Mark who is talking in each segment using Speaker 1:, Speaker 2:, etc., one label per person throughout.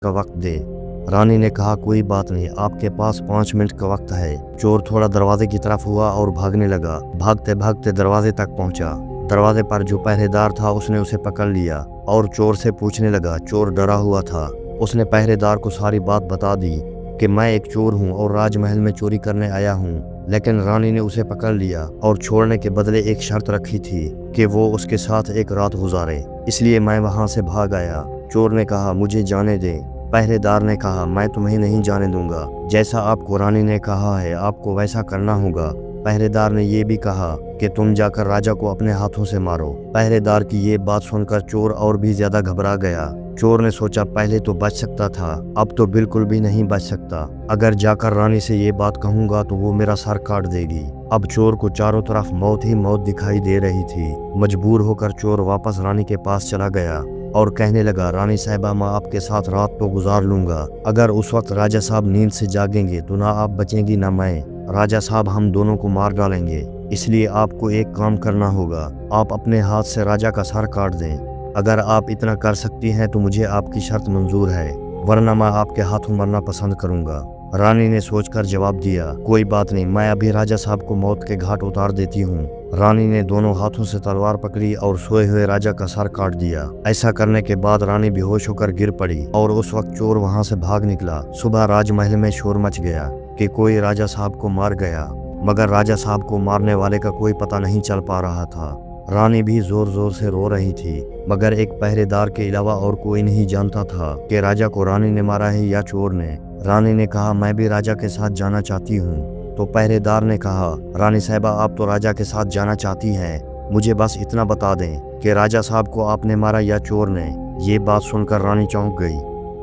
Speaker 1: का वक्त दे। रानी ने कहा, कोई बात नहीं, आपके पास 5 मिनट का वक्त है। चोर थोड़ा दरवाजे की तरफ हुआ और भागने लगा। भागते भागते दरवाजे तक पहुंचा। दरवाजे पर जो पहरेदार था उसने उसे पकड़ लिया और चोर से पूछने लगा। चोर डरा हुआ था। उसने पहरेदार को सारी बात बता दी कि मैं एक चोर हूँ और राजमहल में चोरी करने आया हूँ। लेकिन रानी ने उसे पकड़ लिया और छोड़ने के बदले एक शर्त रखी थी कि वो उसके साथ एक रात गुजारे, इसलिए मैं वहां से भाग आया। चोर ने कहा, मुझे जाने दे। पहरेदार ने कहा, मैं तुम्हें नहीं जाने दूंगा। जैसा आपको रानी ने कहा है आपको वैसा करना होगा। पहरेदार ने ये भी कहा कि तुम जाकर राजा को अपने हाथों से मारो। पहरेदार की ये बात सुनकर चोर और भी ज्यादा घबरा गया। चोर ने सोचा, पहले तो बच सकता था, अब तो बिल्कुल भी नहीं बच सकता। अगर जाकर रानी से ये बात कहूंगा तो वो मेरा सर काट देगी। अब चोर को चारों तरफ मौत ही मौत दिखाई दे रही थी। मजबूर होकर चोर वापस रानी के पास चला गया और कहने लगा, रानी साहिबा, मैं आपके साथ रात तो गुजार लूंगा। अगर उस वक्त राजा साहब नींद से जागेंगे तो ना आप बचेंगी ना मैं। राजा साहब हम दोनों को मार डालेंगे, इसलिए आपको एक काम करना होगा। आप अपने हाथ से राजा का सर काट दें। अगर आप इतना कर सकती हैं तो मुझे आपकी शर्त मंजूर है, वरना मैं आपके हाथों मरना पसंद करूंगा। रानी ने सोचकर जवाब दिया, कोई बात नहीं, मैं अभी राजा साहब को मौत के घाट उतार देती हूँ। रानी ने दोनों हाथों से तलवार पकड़ी और सोए हुए राजा का सर काट दिया। ऐसा करने के बाद रानी बेहोश होकर गिर पड़ी और उस वक्त चोर वहां से भाग निकला। सुबह राजमहल में शोर मच गया कि कोई राजा साहब को मार गया, मगर राजा साहब को मारने वाले का कोई पता नहीं चल पा रहा था। रानी भी जोर जोर से रो रही थी, मगर एक पहरेदार के अलावा और कोई नहीं जानता था कि राजा को रानी ने मारा है या चोर ने। रानी ने कहा, मैं भी राजा के साथ जाना चाहती हूँ। तो पहरेदार ने कहा, रानी साहिबा, आप तो राजा के साथ जाना चाहती हैं, मुझे बस इतना बता दें कि राजा साहब को आपने मारा या चोर ने। ये बात सुनकर रानी चौंक गई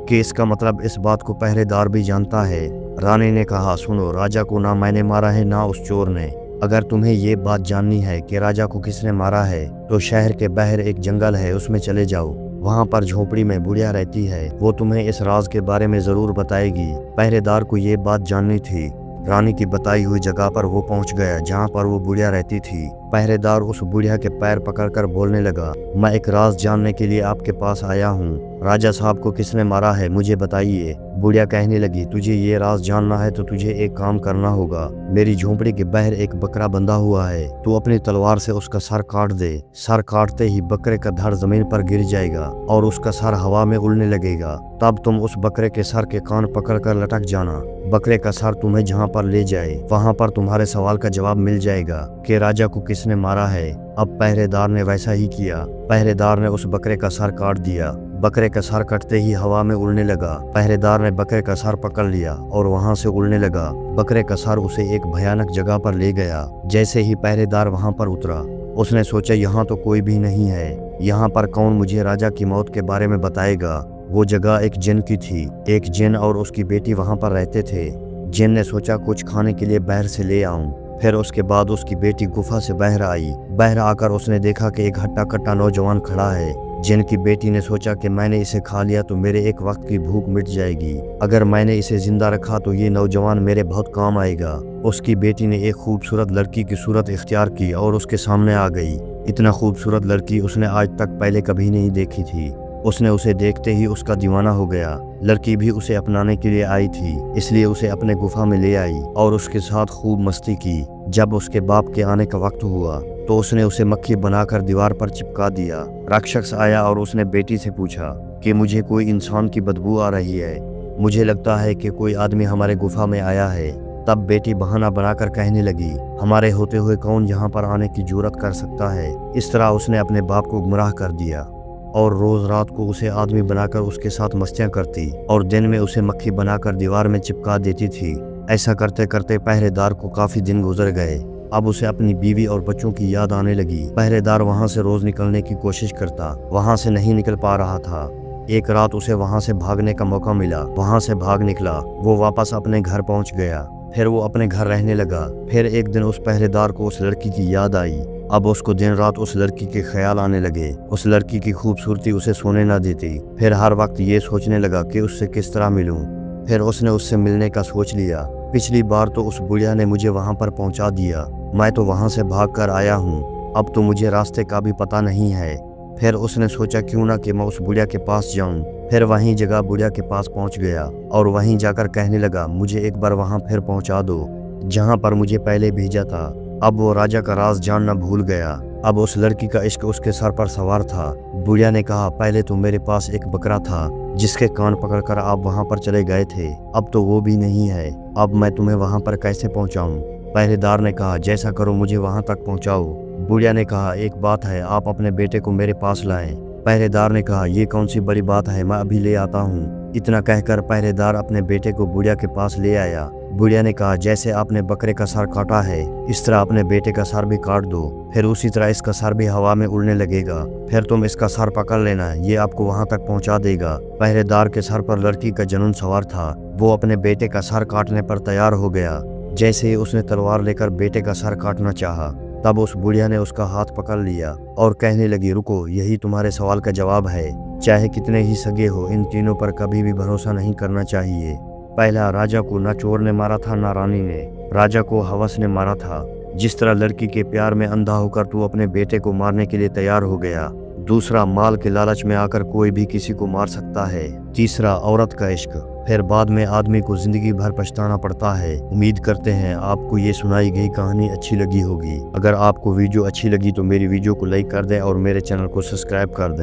Speaker 1: कि इसका मतलब इस बात को पहरेदार भी जानता है। रानी ने कहा, सुनो, राजा को ना मैंने मारा है ना उस चोर ने। अगर तुम्हें ये बात जाननी है कि राजा को किसने मारा है तो शहर के बाहर एक जंगल है, उसमें चले जाओ। वहाँ पर झोपड़ी में बुढ़िया रहती है, वो तुम्हें इस राज के बारे में जरूर बताएगी। पहरेदार को ये बात जाननी थी। रानी की बताई हुई जगह पर वो पहुंच गया जहाँ पर वो बुढ़िया रहती थी। पहरेदार उस बुढ़िया के पैर पकड़कर बोलने लगा, मैं एक राज जानने के लिए आपके पास आया हूँ। राजा साहब को किसने मारा है मुझे बताइए। बुढ़िया कहने लगी, तुझे ये राज जानना है तो तुझे एक काम करना होगा। मेरी झोंपड़ी के बाहर एक बकरा बंधा हुआ है, तू अपनी तलवार से उसका सर काट दे। सर काटते ही बकरे का धड़ जमीन पर गिर जाएगा और उसका सर हवा में उड़ने लगेगा। तब तुम उस बकरे के सर के कान पकड़कर लटक जाना। बकरे का सर तुम्हें जहाँ पर ले जाए वहाँ पर तुम्हारे सवाल का जवाब मिल जाएगा कि राजा को किसने मारा है। अब पहरेदार ने वैसा ही किया। पहरेदार ने उस बकरे का सर काट दिया। बकरे का सर कटते ही हवा में उड़ने लगा। पहरेदार ने बकरे का सर पकड़ लिया और वहां से उड़ने लगा। बकरे का सर उसे एक भयानक जगह पर ले गया। जैसे ही पहरेदार वहां पर उतरा, उसने सोचा, यहाँ तो कोई भी नहीं है, यहाँ पर कौन मुझे राजा की मौत के बारे में बताएगा। वो जगह एक जिन की थी। एक जिन और उसकी बेटी वहां पर रहते थे। जिन ने सोचा, कुछ खाने के लिए बाहर से ले आऊं। फिर उसके बाद उसकी बेटी गुफा से बाहर आई। बाहर आकर उसने देखा कि एक हट्टा कट्टा नौजवान खड़ा है। जिन की बेटी ने सोचा कि मैंने इसे खा लिया तो मेरे एक वक्त की भूख मिट जाएगी। अगर मैंने इसे जिंदा रखा तो ये नौजवान मेरे बहुत काम आएगा। उसकी बेटी ने एक खूबसूरत लड़की की सूरत इख्तियार की और उसके सामने आ गई। इतना खूबसूरत लड़की उसने आज तक पहले कभी नहीं देखी थी। उसने उसे देखते ही उसका दीवाना हो गया। लड़की भी उसे अपनाने के लिए आई थी, इसलिए उसे अपने गुफा में ले आई और उसके साथ खूब मस्ती की। जब उसके बाप के आने का वक्त हुआ तो उसने उसे मक्खी बनाकर दीवार पर चिपका दिया। राक्षस आया और उसने बेटी से पूछा कि मुझे कोई इंसान की बदबू आ रही है, मुझे लगता है कि कोई आदमी हमारे गुफा में आया है। तब बेटी बहाना बनाकर कहने लगी, हमारे होते हुए कौन यहाँ पर आने की जुर्रत कर सकता है। इस तरह उसने अपने बाप को गुमराह कर दिया और रोज रात को उसे आदमी बनाकर उसके साथ मस्तियां करती और दिन में उसे मक्खी बनाकर दीवार में चिपका देती थी। ऐसा करते करते पहरेदार को काफी दिन गुजर गए। अब उसे अपनी बीवी और बच्चों की याद आने लगी। पहरेदार वहां से रोज निकलने की कोशिश करता, वहां से नहीं निकल पा रहा था। एक रात उसे वहां से भागने का मौका मिला, वहां से भाग निकला। वो वापस अपने घर पहुंच गया। फिर वो अपने घर रहने लगा। फिर एक दिन उस पहरेदार को उस लड़की की याद आई। अब उसको दिन रात उस लड़की के ख्याल आने लगे। उस लड़की की खूबसूरती उसे सोने ना देती। फिर हर वक्त ये सोचने लगा कि उससे किस तरह मिलूं। फिर उसने उससे मिलने का सोच लिया। पिछली बार तो उस बुढ़िया ने मुझे वहां पर पहुंचा दिया, मैं तो वहां से भाग कर आया हूँ, अब तो मुझे रास्ते का भी पता नहीं है। फिर उसने सोचा क्यों ना कि मैं उस बुढ़िया के पास जाऊं। फिर वहीं जगह बुढ़िया के पास पहुंच गया और वहीं जाकर कहने लगा, मुझे एक बार वहां फिर पहुंचा दो जहां पर मुझे पहले भेजा था। अब वो राजा का राज जानना भूल गया। अब उस लड़की का इश्क उसके सर पर सवार था। बुढ़िया ने कहा, पहले तो मेरे पास एक बकरा था जिसके कान पकड़कर आप वहां पर चले गए थे, अब तो वो भी नहीं है। अब मैं तुम्हें वहां पर कैसे पहुंचाऊं? पहरेदार ने कहा, जैसा करो मुझे वहां तक पहुंचाओ। बुढ़िया ने कहा, एक बात है, आप अपने बेटे को मेरे पास लाएं। पहरेदार ने कहा, ये कौन सी बड़ी बात है, मैं अभी ले आता हूँ। इतना कहकर पहरेदार अपने बेटे को बुढ़िया के पास ले आया। बुढ़िया ने कहा, जैसे आपने बकरे का सर काटा है इस तरह अपने बेटे का सर भी काट दो, फिर उसी तरह इसका सर भी हवा में उड़ने लगेगा, फिर तुम इसका सर पकड़ लेना, ये आपको वहां तक पहुंचा देगा। पहरेदार के सर पर लड़की का जुनून सवार था। वो अपने बेटे का सर काटने पर तैयार हो गया। जैसे ही उसने तलवार लेकर बेटे का सर काटना चाहा, तब उस बुढ़िया ने उसका हाथ पकड़ लिया और कहने लगी, रुको, यही तुम्हारे सवाल का जवाब है। चाहे कितने ही सगे हो, इन तीनों पर कभी भी भरोसा नहीं करना चाहिए। पहला, राजा को न चोर ने मारा था न रानी ने, राजा को हवस ने मारा था। जिस तरह लड़की के प्यार में अंधा होकर तू अपने बेटे को मारने के लिए तैयार हो गया। दूसरा, माल के लालच में आकर कोई भी किसी को मार सकता है। तीसरा, औरत का इश्क, फिर बाद में आदमी को जिंदगी भर पछताना पड़ता है। उम्मीद करते हैं आपको ये सुनाई गई कहानी अच्छी लगी होगी। अगर आपको वीडियो अच्छी लगी तो मेरी वीडियो को लाइक कर दें और मेरे चैनल को सब्सक्राइब कर दें।